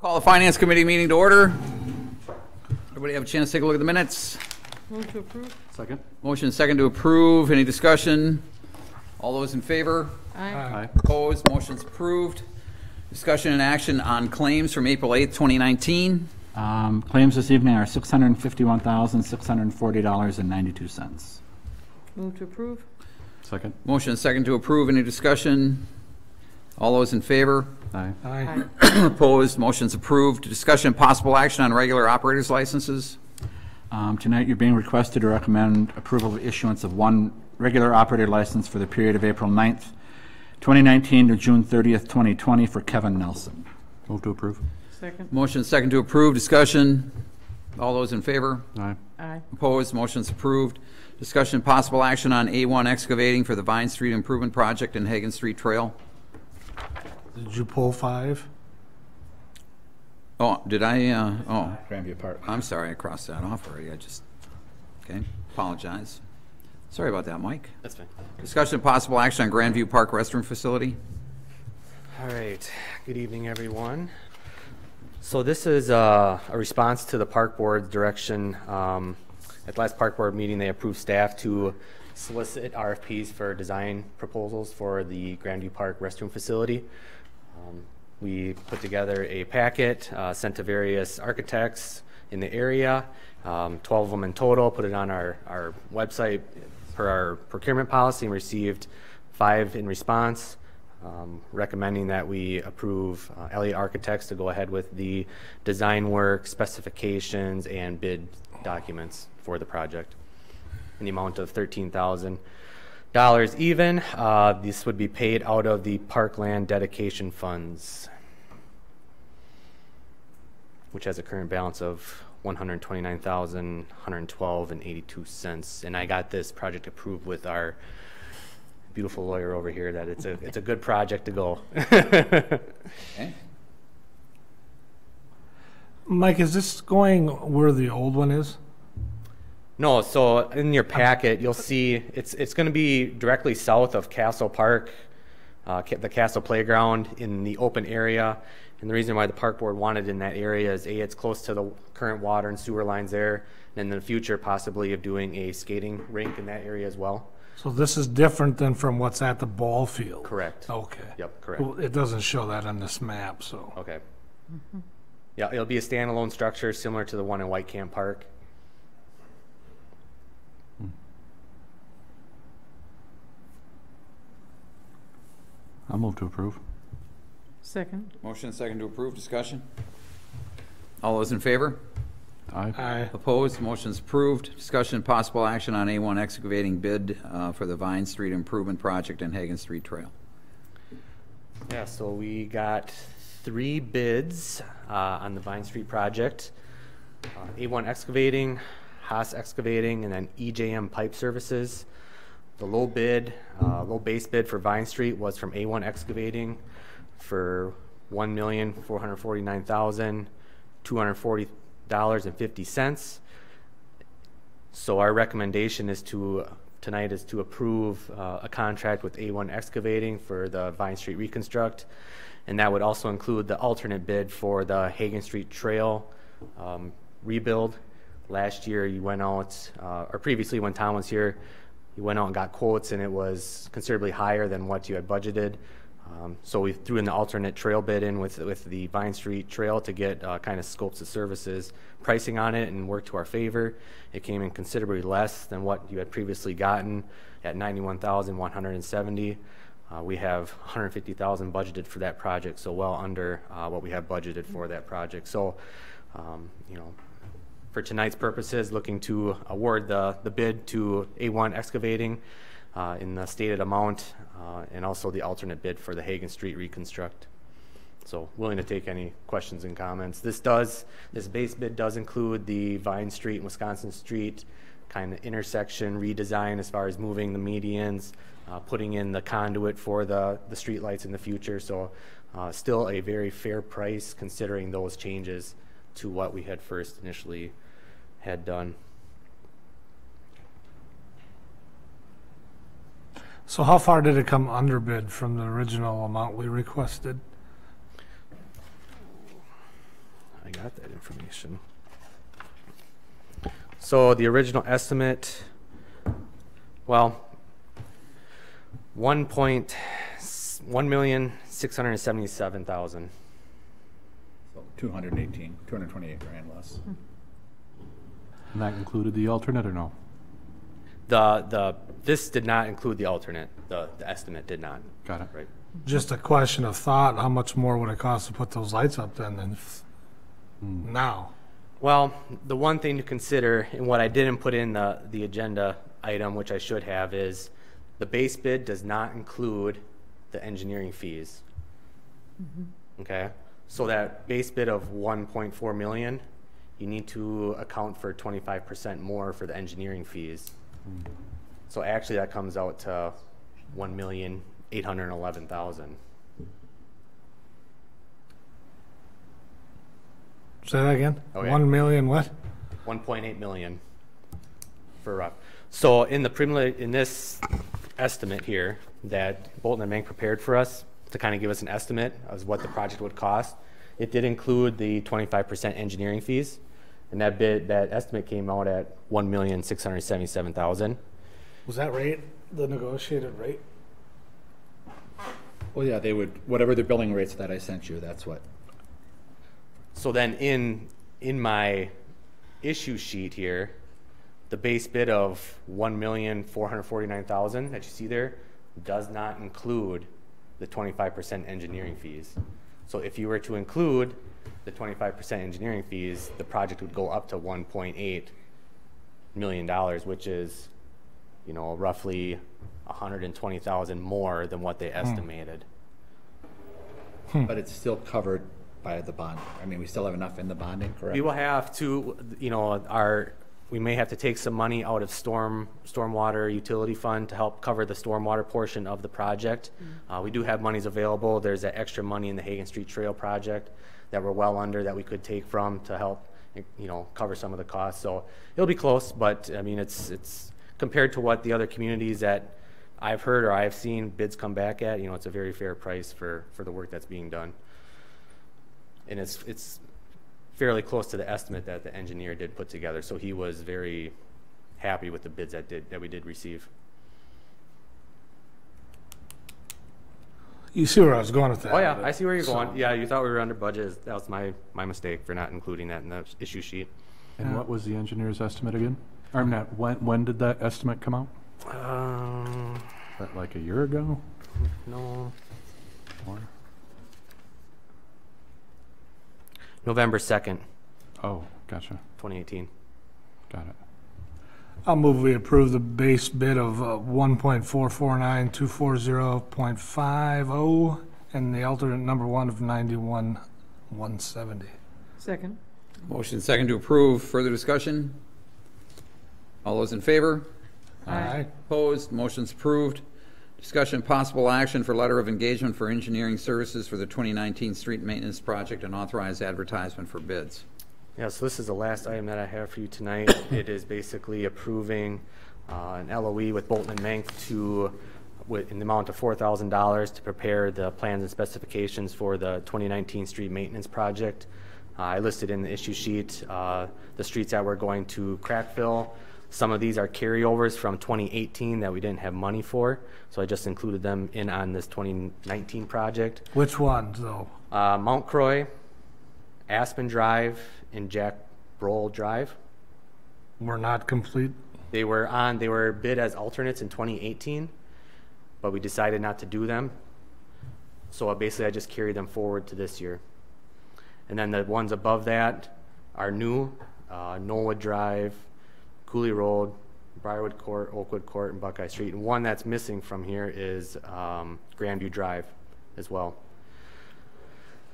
Call the Finance Committee meeting to order. Everybody have a chance to take a look at the minutes? Move to approve. Second. Motion and second to approve. Any discussion? All those in favor? Aye. Opposed? Motion's approved. Discussion and action on claims from April 8th, 2019. Claims this evening are $651,640.92. Move to approve. Second. Motion and second to approve. Any discussion? All those in favor? Aye. Aye. Opposed? Motion's approved. Discussion and possible action on regular operators licenses. Tonight you're being requested to recommend approval of issuance of one regular operator license for the period of April 9th, 2019 to June 30th, 2020 for Kevin Nelson. Move to approve. Second. Motion and second to approve. Discussion. All those in favor? Aye. Aye. Opposed? Motion's approved. Discussion and possible action on A1 excavating for the Vine Street Improvement Project and Hagan Street Trail. Did you pull 5? Oh, did I? Grandview Park. I'm sorry. I crossed that off already. Okay. Apologize. Sorry about that, Mike. That's fine. Discussion and possible action on Grandview Park restroom facility. All right. Good evening, everyone. So this is a response to the Park Board's direction. At the last Park Board meeting, they approved staff to solicit RFPs for design proposals for the Grandview Park restroom facility. We put together a packet, sent to various architects in the area, 12 of them in total, put it on our website per our procurement policy, and received 5 in response, recommending that we approve Elliott Architects to go ahead with the design work, specifications, and bid documents for the project in the amount of $13,000 even. This would be paid out of the Parkland dedication funds, which has a current balance of $129,112.82. And I got this project approved with our beautiful lawyer over here that it's a good project to go. Okay. Mike, is this going where the old one is? No, so in your packet, you'll see it's going to be directly south of Castle Park, the Castle Playground in the open area. And the reason why the Park Board wanted in that area is it's close to the current water and sewer lines there, and in the future possibly of doing a skating rink in that area as well. So this is different than from what's at the ball field? Correct. Okay. Yep, correct. Well, it doesn't show that on this map, so. Okay. Yeah, it'll be a standalone structure similar to the one in White Camp Park. I'll move to approve. Second. Motion and second to approve. Discussion. All those in favor? Aye. Aye. Opposed? Motion's approved. Discussion and possible action on A1 excavating bid for the Vine Street Improvement Project and Hagan Street Trail. Yeah, so we got 3 bids on the Vine Street project. A1 Excavating, Haas Excavating, and then EJM Pipe Services. The low base bid for Vine Street was from A1 Excavating for $1,449,240.50. So our recommendation is tonight is to approve a contract with A1 Excavating for the Vine Street reconstruct, and that would also include the alternate bid for the Hagan Street Trail rebuild. Last year you went out, or previously when Tom was here, you went out and got quotes, and it was considerably higher than what you had budgeted. So we threw in the alternate trail bid in with the Vine Street Trail to get kind of scopes of services pricing on it and work to our favor. It came in considerably less than what you had previously gotten at $91,170. We have $150,000 budgeted for that project, so well under what we have budgeted for that project. So, you know, for tonight's purposes, looking to award the bid to A1 Excavating in the stated amount, and also the alternate bid for the Hagan Street reconstruct. So willing to take any questions and comments. This base bid does include the Vine Street and Wisconsin Street kind of intersection redesign as far as moving the medians, putting in the conduit for the street lights in the future. So still a very fair price considering those changes to what we had first initially had done. So how far did it come under bid from the original amount we requested? I got that information. So the original estimate, well, 1,677,000. So 228 grand less. And that included the alternate or no? This did not include the alternate. The estimate did not. Got it. Right. Just a question of thought, how much more would it cost to put those lights up then than now? Well, the one thing to consider, and what I didn't put in the agenda item, which I should have, is the base bid does not include the engineering fees. Okay? So that base bid of 1.4 million, you need to account for 25% more for the engineering fees. So actually that comes out to 1,811,000. Say that again? Okay. 1 million what? 1.8 million for rough. So in this estimate here that Bolton and Mank prepared for us to kind of give us an estimate of what the project would cost, it did include the 25% engineering fees, and that estimate came out at 1,677,000. Was that rate the negotiated rate? Well, yeah, they would, whatever the billing rates that I sent you, that's what. So then in my issue sheet here, the base bid of 1,449,000 that you see there does not include the 25% engineering fees. So if you were to include the 25% engineering fees, the project would go up to $1.8 million, which is, you know, roughly 120,000 more than what they estimated. But it's still covered by the bond. I mean, we still have enough in the bonding, correct? We will have to, you know, we may have to take some money out of stormwater utility fund to help cover the stormwater portion of the project. We do have monies available. There's that extra money in the Hagan Street Trail project that we're well under that we could take from to help, you know, cover some of the costs. So it'll be close, but I mean, it's compared to what the other communities that I've heard or I've seen bids come back at, you know, it's a very fair price for the work that's being done. And it's fairly close to the estimate that the engineer did put together. So he was very happy with the bids that we did receive. You see where I was going with that. Oh yeah, I see where you're going. Yeah, you thought we were under budget. That was my mistake for not including that in the issue sheet. And what was the engineer's estimate again? Or not, when did that estimate come out? That like a year ago? No. Or? November 2nd, Oh, gotcha. 2018. Got it. I'll move we approve the base bid of 1.449240.50 and the alternate number one of 91,170. Second. Motion second to approve. Further discussion? All those in favor? Aye. Opposed? Motion's approved. Discussion possible action for letter of engagement for engineering services for the 2019 street maintenance project and authorized advertisement for bids. Yeah, so this is the last item that I have for you tonight. It is basically approving an LOE with Bolton and Mank in the amount of $4,000 to prepare the plans and specifications for the 2019 street maintenance project. I listed in the issue sheet the streets that we're going to crack fill. Some of these are carryovers from 2018 that we didn't have money for, so I just included them in on this 2019 project. Which ones, though? Mount Croy, Aspen Drive, and Jack Broll Drive. Were not complete? They were bid as alternates in 2018, but we decided not to do them. So basically I just carried them forward to this year. And then the ones above that are new, Knollwood Drive, Cooley Road, Briarwood Court, Oakwood Court, and Buckeye Street. And one that's missing from here is Grandview Drive as well.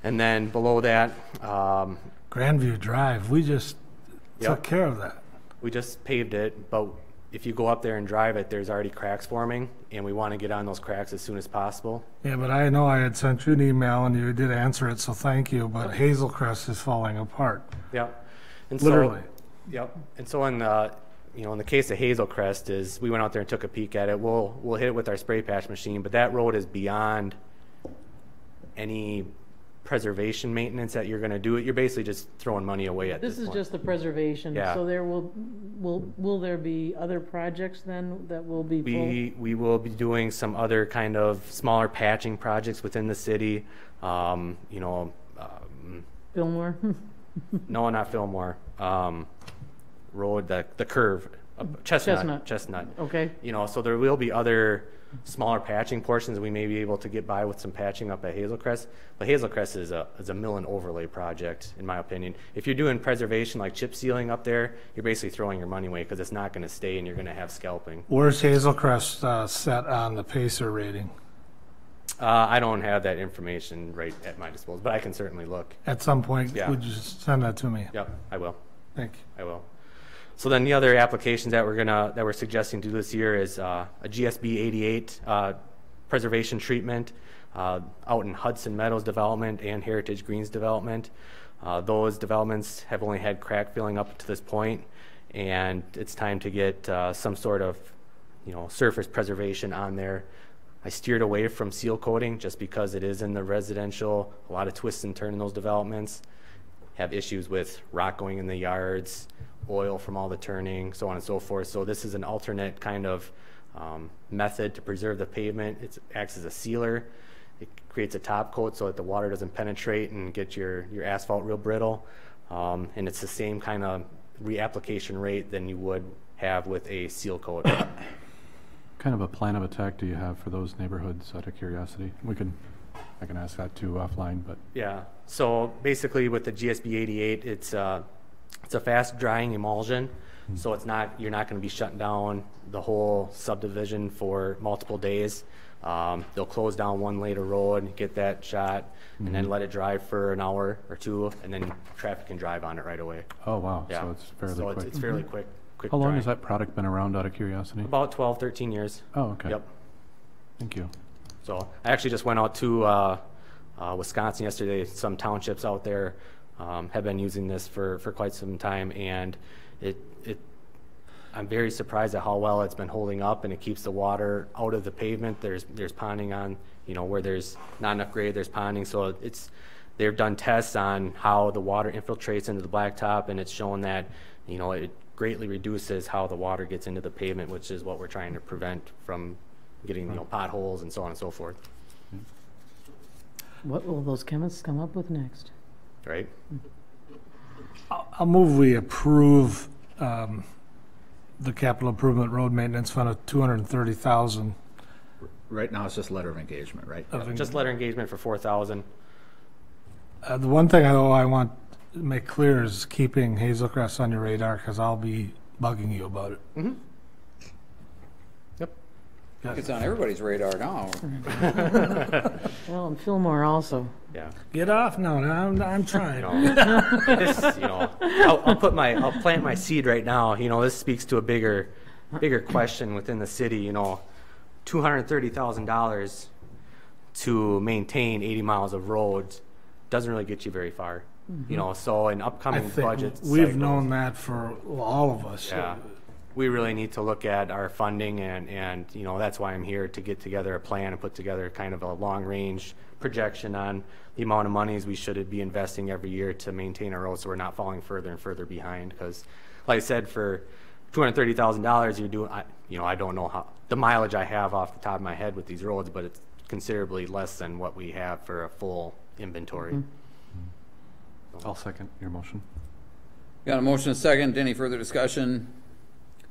And then below that, Grandview Drive, we just took care of that. we just paved it, but if you go up there and drive it, there's already cracks forming, and we want to get on those cracks as soon as possible. Yeah, but I know I had sent you an email and you did answer it, so thank you, but Hazelcrest is falling apart. Yep. And Literally. Yep. And so in the case of Hazelcrest is we went out there and took a peek at it. We'll hit it with our spray patch machine, but that road is beyond any preservation maintenance that you're going to do, you're basically just throwing money away at this This is point. just the preservation. Yeah. So there will there be other projects then that will be full? We will be doing some other kind of smaller patching projects within the city. You know, Fillmore? no, not Fillmore. Road, the curve, Chestnut. Okay. You know, so there will be other smaller patching portions. We may be able to get by with some patching up at Hazelcrest, but Hazelcrest is a mill and overlay project, in my opinion. If you're doing preservation like chip sealing up there, you're basically throwing your money away because it's not going to stay and you're going to have scalping. Where's Hazelcrest set on the Pacer rating? I don't have that information right at my disposal, but I can certainly look. At some point, Yeah. would you send that to me? Yep, I will. Thank you. I will. So then the other applications that we're suggesting to do this year is a GSB 88 preservation treatment out in Hudson Meadows development and Heritage Greens development. Those developments have only had crack filling up to this point, and it's time to get some sort of, you know, surface preservation on there. I steered away from seal coating just because it is in the residential, a lot of twists and turns in those developments, have issues with rock going in the yards, oil from all the turning, so on and so forth. So this is an alternate kind of method to preserve the pavement. It acts as a sealer. It creates a top coat so that the water doesn't penetrate and get your asphalt real brittle. And it's the same kind of reapplication rate than you would have with a seal coat. Kind of a plan of attack do you have for those neighborhoods, out of curiosity? I can ask that too offline, but. Yeah, so basically with the GSB 88, it's a fast drying emulsion, so you're not going to be shutting down the whole subdivision for multiple days. They'll close down one lane of road, get that shot, and then let it dry for an hour or two, and then traffic can drive on it right away. Oh, wow. Yeah. So it's fairly quick. It's fairly quick. How long drying. has that product been around, out of curiosity? About 12, 13 years. Oh, okay. Yep. Thank you. So I actually just went out to Wisconsin yesterday. Some townships out there have been using this for quite some time, and I'm very surprised at how well it's been holding up, and it keeps the water out of the pavement. There's ponding on, you know, where there's not enough grade, there's ponding. So they've done tests on how the water infiltrates into the blacktop, and it's shown that, you know, it greatly reduces how the water gets into the pavement, which is what we're trying to prevent from getting, you know, potholes and so on and so forth. What will those chemists come up with next? Right? I'll move we approve the capital improvement road maintenance fund of $230,000. Right now, it's just letter of engagement, right? Just letter engagement for 4,000. The one thing I want to make clear is keeping Hazelcrest on your radar, because I'll be bugging you about it. Mm-hmm. Yep. It's on everybody's radar now. Well, and Fillmore also. Yeah. Get off now. I'm trying. You know, this, you know, I'll plant my seed right now. You know, this speaks to a bigger question within the city. You know, $230,000 to maintain 80 miles of roads doesn't really get you very far. You know, so in I upcoming think budgets, we've known that for all of us. Yeah. We really need to look at our funding, and you know, that's why I'm here, to get together a plan and put together kind of a long-range projection on the amount of monies we should be investing every year to maintain our roads, so we're not falling further and further behind. Because, like I said, for $230,000, you're doing, you know, I don't know how the mileage I have off the top of my head with these roads, but it's considerably less than what we have for a full inventory. I'll second your motion. Got a motion and a second. Any further discussion?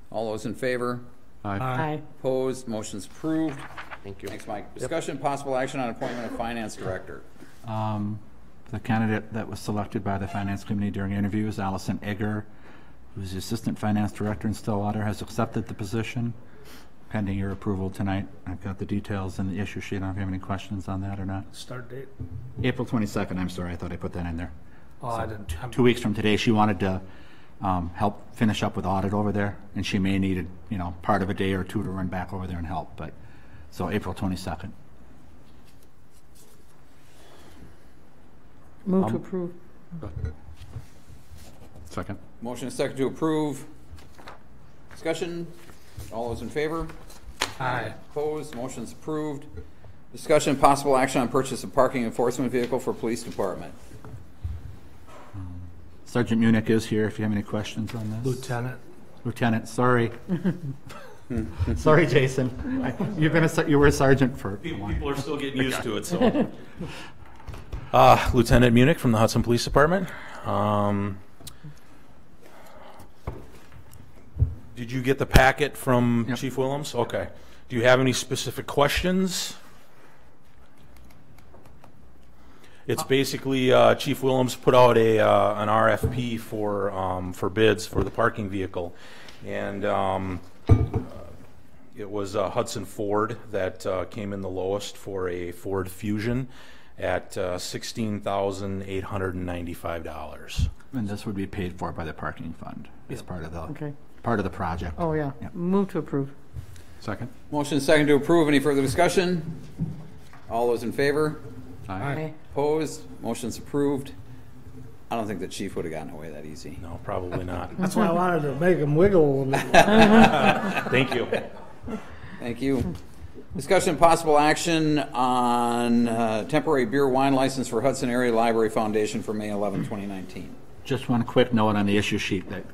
All those in favor? Aye. Aye. Opposed? Motion's approved. Thank you. Thanks, Mike. Discussion, possible action on appointment of finance director. The candidate that was selected by the Finance Committee during interviews, Allison Egger, who's the Assistant Finance Director in Stillwater, has accepted the position pending your approval tonight. I've got the details in the issue sheet. I don't know if you have any questions on that or not. Start date? April 22nd, I'm sorry, I thought I put that in there. Oh, I didn't. 2 weeks from today, she wanted to help finish up with audit over there, and she may need, you know, part of a day or two to run back over there and help, but, so April 22nd. Move to approve. Second. Motion and second to approve. Discussion, all those in favor? Aye. Opposed? Motion's approved. Discussion and possible action on purchase of parking enforcement vehicle for police department. Sergeant Munich is here if you have any questions on this. Lieutenant, sorry. Sorry, Jason. You were a sergeant for. People are still getting used to it, so. Lieutenant Munich from the Hudson Police Department. Did you get the packet from Yep. Chief Willems? Okay. Do you have any specific questions? It's basically Chief Willems put out an RFP for bids for the parking vehicle, and it was Hudson Ford that came in the lowest for a Ford Fusion at $16,895. And this would be paid for by the parking fund as part of the Okay. project. Oh, yeah. Yep. Move to approve. Second? Motion second to approve. Any further discussion? All those in favor? Aye. Opposed? Motion's approved. I don't think the chief would have gotten away that easy. No, probably not. That's why I wanted to make him wiggle a little bit. Thank you. Thank you. Discussion and possible action on temporary beer wine license for Hudson Area Library Foundation for May 11, 2019. Just one quick note on the issue sheet that,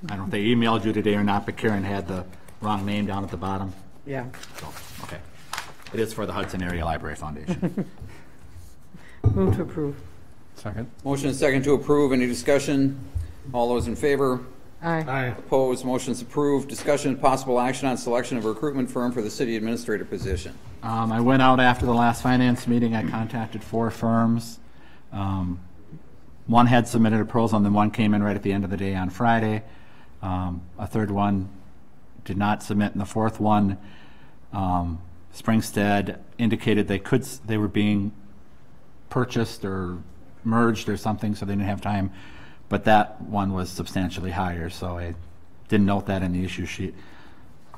I don't know if they emailed you today or not, but Karen had the wrong name down at the bottom. Yeah. So, okay. It is for the Hudson Area Library Foundation. Move to approve. Second? Motion second to approve. Any discussion? All those in favor? Aye. Opposed? Motion's approved. Discussion and possible action on selection of a recruitment firm for the city administrator position. I went out after the last finance meeting. I contacted 4 firms. One had submitted a proposal, and then one came in right at the end of the day on Friday. A third one did not submit, and the fourth one, Springstead indicated they were being purchased or merged or something, so they didn't have time. But that one was substantially higher, so I didn't note that in the issue sheet.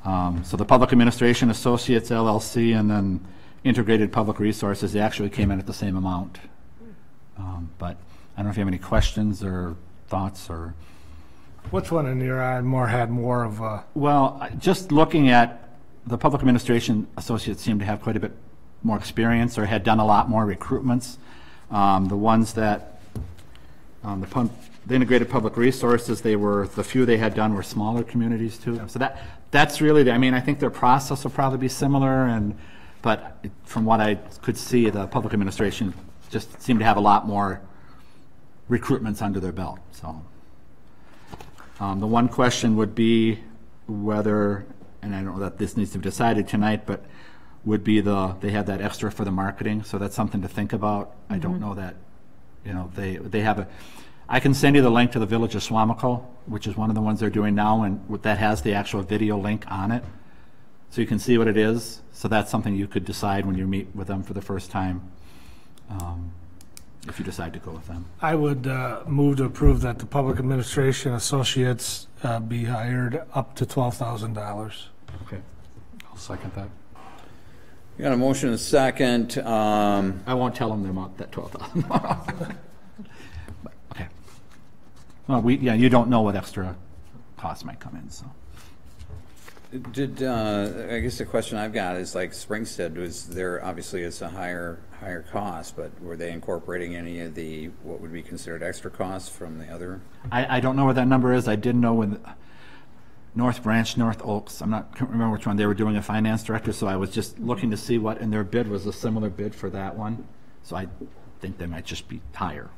So the Public Administration Associates LLC and then Integrated Public Resources, they actually came in at the same amount. But I don't know if you have any questions or thoughts or. Which one in your eye had more of a? Well, just looking at the Public Administration Associates seemed to have quite a bit more experience or had done a lot more recruitments. The ones that, the Integrated Public Resources, the few they had done were smaller communities too. So that's really, I think their process will probably be similar, but from what I could see, the Public Administration just seemed to have a lot more recruitments under their belt. So the one question would be whether, and I don't know that this needs to be decided tonight, but would be they had that extra for the marketing, so that's something to think about. I don't know that, they have I can send you the link to the Village of Swamico, which is one of the ones they're doing now, and that has the actual video link on it, so you can see what it is. So that's something you could decide when you meet with them for the first time, if you decide to go with them. I would move to approve that the Public Administration Associates be hired up to $12,000. Okay. I'll second that. You got a motion and a second. I won't tell them the amount, that 12,000. Okay. Well, you don't know what extra costs might come in, so. I guess the question I've got is like Springstead was there, obviously it's a higher cost, but were they incorporating any of the, what would be considered extra costs from the other? I don't know what that number is. I did know when North Branch, North Oaks, can't remember which one, they were doing a finance director, so I was just looking to see what, and their bid was a similar bid for that one. So I think they might just be higher.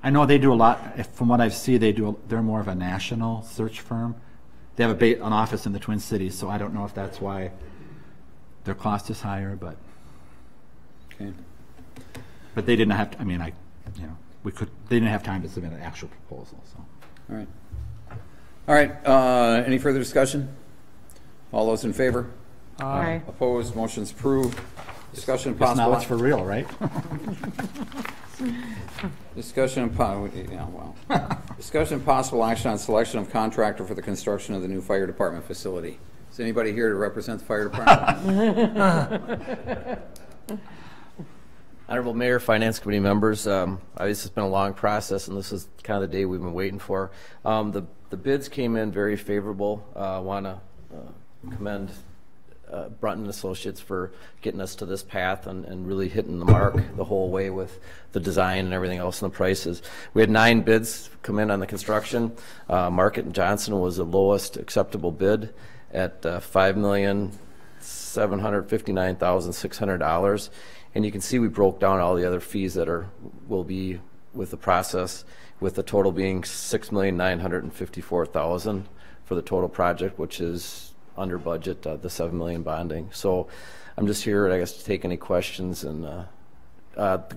I know they do a lot, from what I see, they're more of a national search firm. They have an office in the Twin Cities, so I don't know if that's why their cost is higher, but. Okay. But they didn't have to, they didn't have time to submit an actual proposal, so. All right, any further discussion? All those in favor? Aye. Opposed? Motion's approved. Discussion Guess now possible. it's for real, right? Discussion and possible action on selection of contractor for the construction of the new fire department facility. Is anybody here to represent the fire department? Honorable Mayor, Finance Committee members, obviously it's been a long process, and this is kind of the day we've been waiting for. The bids came in very favorable. I want to commend Brunton Associates for getting us to this path and really hitting the mark the whole way with the design and everything else and the prices. We had 9 bids come in on the construction. Market and Johnson was the lowest acceptable bid at $5,759,600. And you can see we broke down all the other fees that will be with the process, with the total being $6,954,000 for the total project, which is under budget, the $7 million bonding. So I'm just here, I guess, to take any questions. And one of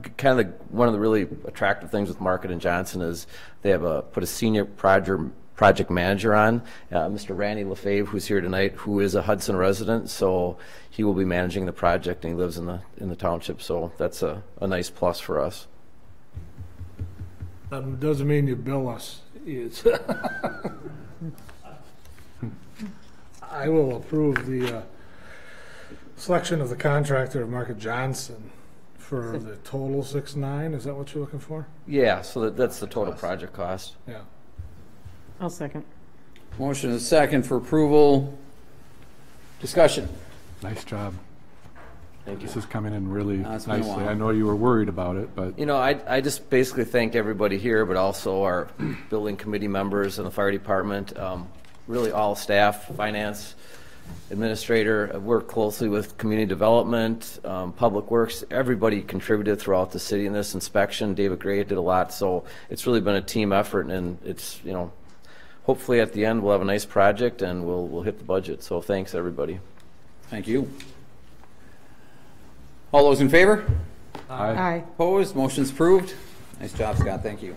the really attractive things with Market and Johnson is they have put a senior project manager on, Mr. Randy Lefebvre, who's here tonight, who is a Hudson resident. So he will be managing the project, and he lives in the township. So that's a nice plus for us. Doesn't mean you bill us. I will approve the selection of the contractor of Market Johnson for the total 6.9. Is that what you're looking for? Yeah, so that's the total project cost. Yeah. I'll second. Motion is second for approval. Discussion. Nice job. Thank you. This is coming in really It's been a nicely. while. I know you were worried about it, but You know, I just basically thank everybody here, but also our building committee members and the fire department, really all staff, finance, administrator. I work closely with community development, public works. Everybody contributed throughout the city in this inspection. David Gray did a lot, so it's really been a team effort, and it's, you know, hopefully at the end we'll have a nice project and we'll hit the budget. So thanks, everybody. Thank you. All those in favor? Aye. Opposed? Motion's approved. Nice job, Scott. Thank you.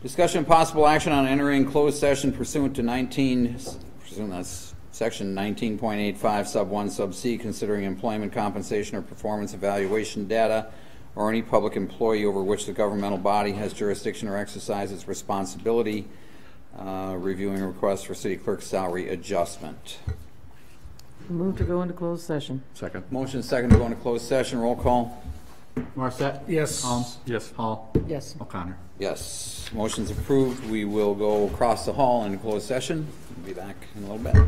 Discussion and possible action on entering closed session pursuant to section 19.85 sub 1 sub C, considering employment compensation or performance evaluation data or any public employee over which the governmental body has jurisdiction or exercises responsibility, reviewing requests for city clerk's salary adjustment. Move to go into closed session. second. Motion is second to go into closed session. Roll call. Morissette? Yes. Holmes? Yes. Hall? Yes. O'Connor? Yes. Motion's approved. We will go across the hall into closed session. We'll be back in a little bit.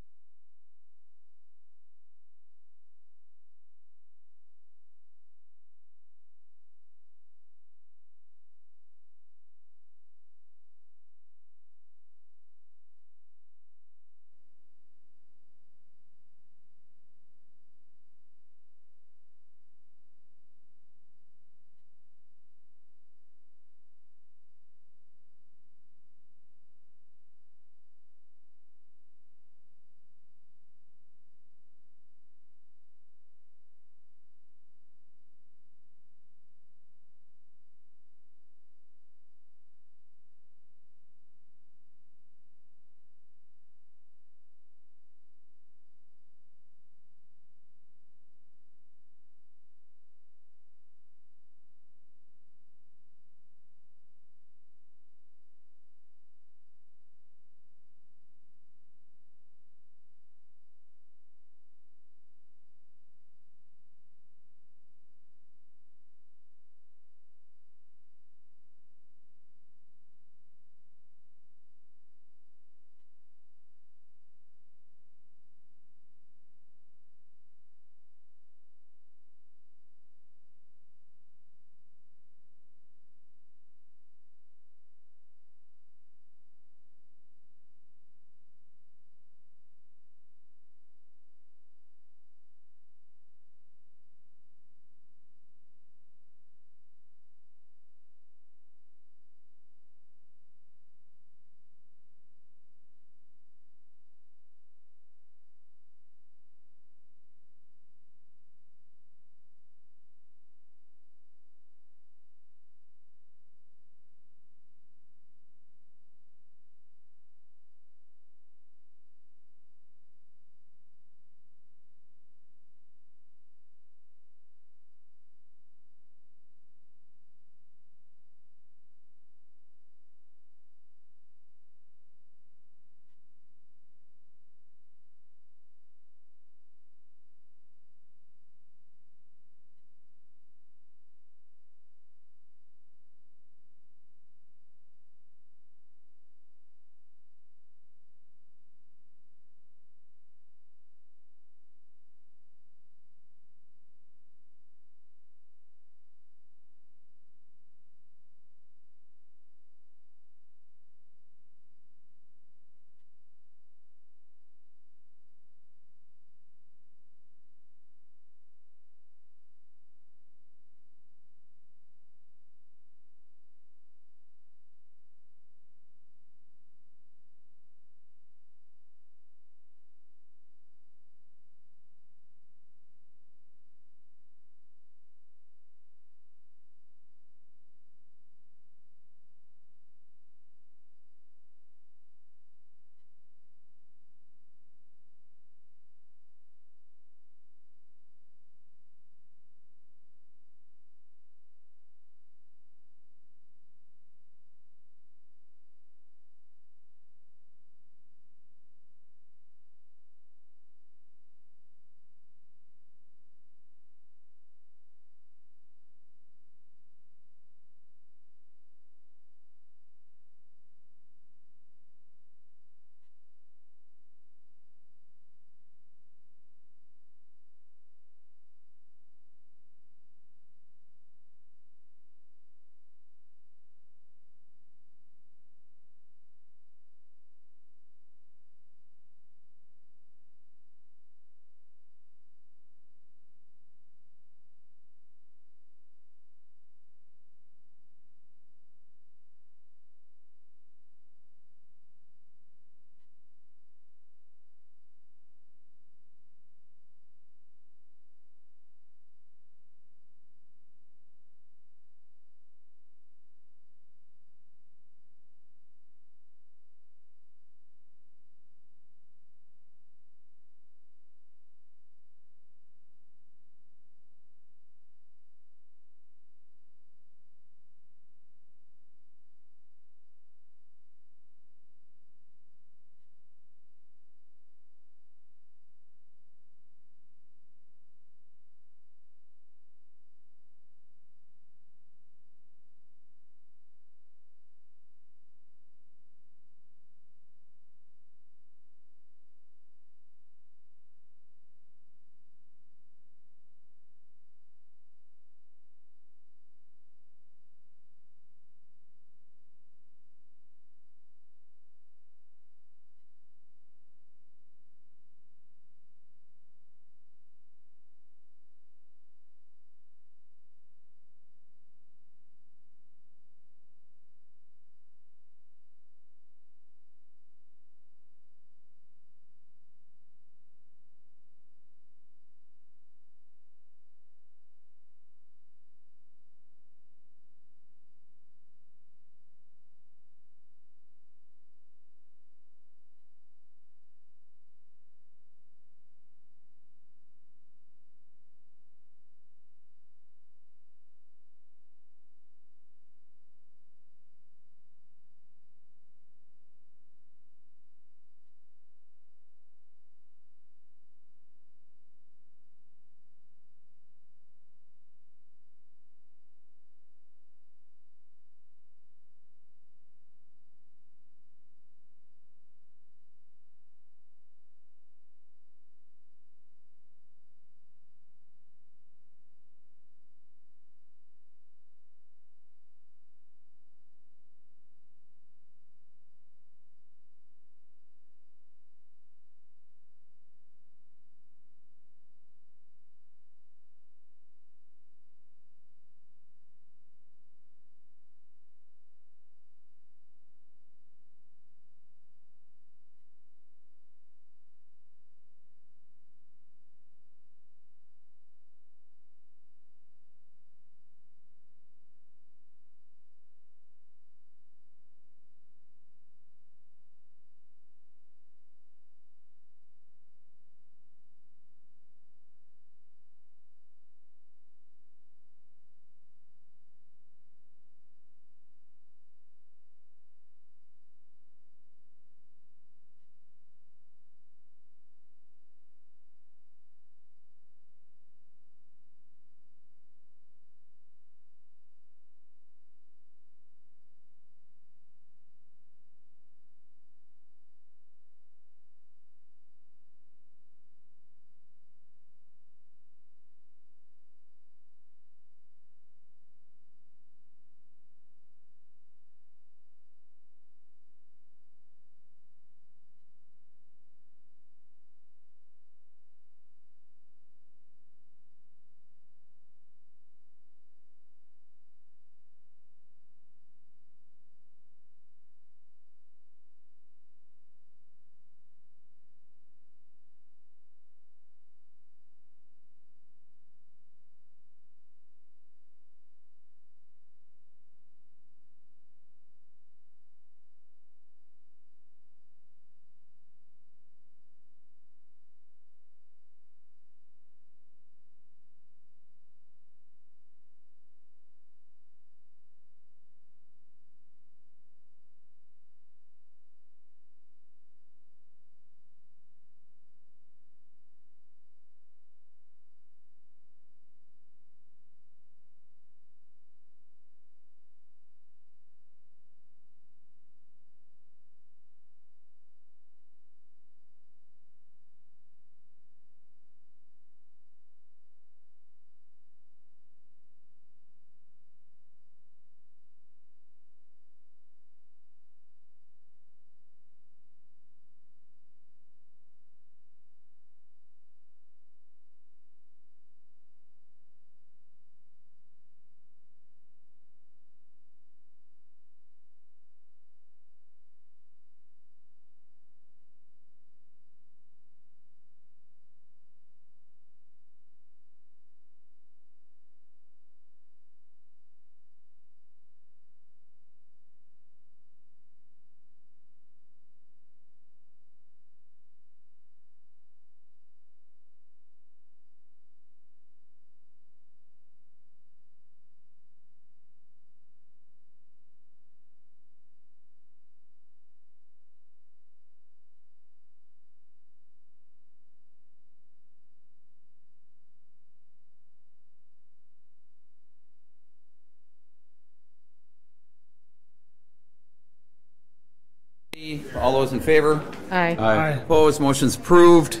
All those in favor? Aye. Aye. Opposed? Motion's approved.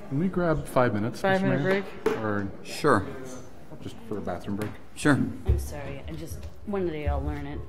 Can we grab 5 minutes? Mr. 5-minute Mayor? break? Or Sure, just for a bathroom break? sure. I'm sorry, one day I'll learn it.